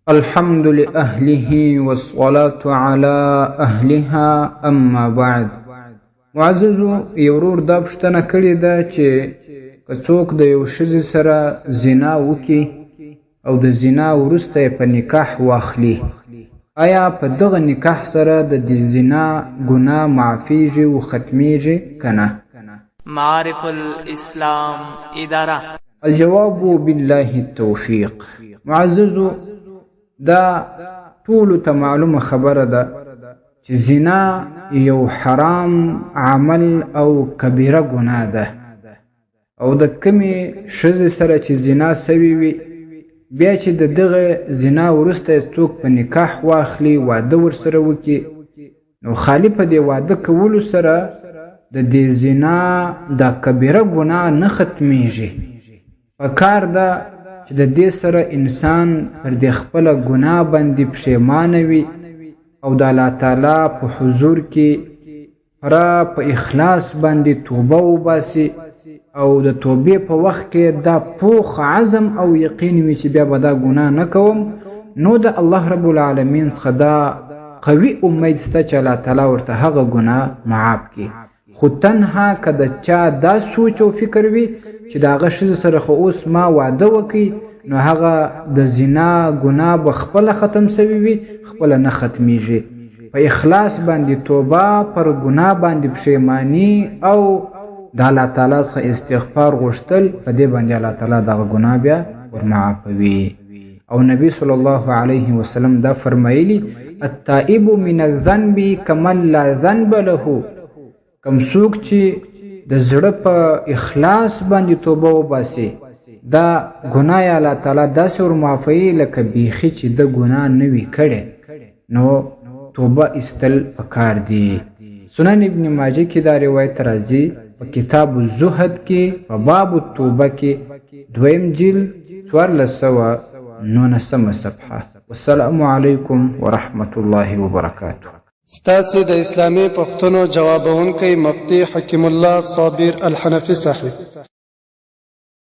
الحمد لأهله والصلاة على أهلها أما بعد. معززو یورور دا پشتنه کړې ده چې که څوک د یو ښځې سره زنا وکړي او د زنا وروسته یې په نکاح واخلي، آیا په دغه نکاح سره د دې زنا ګناه معافیږي و ختمیږي که نه؟ معارف الاسلام اداره. الجواب بالله التوفیق. معززو دا ټولو ته معلومه خبره ده چې زنا یو حرام عمل او کبیره ګناه ده، او د کمې ښځې سره چې زنا سوي وي بیا چې د دغه زنا وروسته څوک په نکاح واخلي، واده ورسره وکړي، نو خالي په دې واده کولو سره د دې زنا دا کبیره ګناه نه ختمیږي. پکار ده چې د دې سره انسان پر دې خپله ګناه باندې پښیمانه وي او د الله تعالی په حضور کې پوره په اخلاص باندې توبه وباسي، او د توبې په وخت کې دا پوخ عزم او یقین وي چې بیا به دا ګناه نه کوم، نو د الله رب العالمین څخه دا قوي امید شته چې الله تعالی ورته هغه ګناه معاف کړي. خو تنها که د چا دا سوچ او فکر وي چې د هغه ښځې سره خو اوس ما واده وکړي، نو هغه د زنا ګناه به خپله ختم سوي وي، خپله نه ختمیږي. په اخلاص باندې توبه، پر ګناه باندې پښیماني او د الله تعالی څخه استغفار غوښتل، په دې باندې الله تعالی دغه ګناه بیا ورمعافوي. او نبی صلی الله علیه وسلم دا فرمایلی: التائب من الذنب کمن لا ذنب له. کم څوک چې د زړه په اخلاص باندې توبه وباسي، دا ګناه یې الله تعالی داسې ورمعافوي لکه بیخي چې د ګناه نه وي کړی. نو توبه ایستل پکار دي. سنن ابن ماجه کې دا روایت راځي په کتاب الزهد کې په باب التوبه کې 2 جلد 1419 صفحه. والسلام علیکم ورحمة الله وبرکاته. ستاسو د اسلامي پوښتنو جوابونکی مفتي حکیم الله صابر الحنفي صاحب.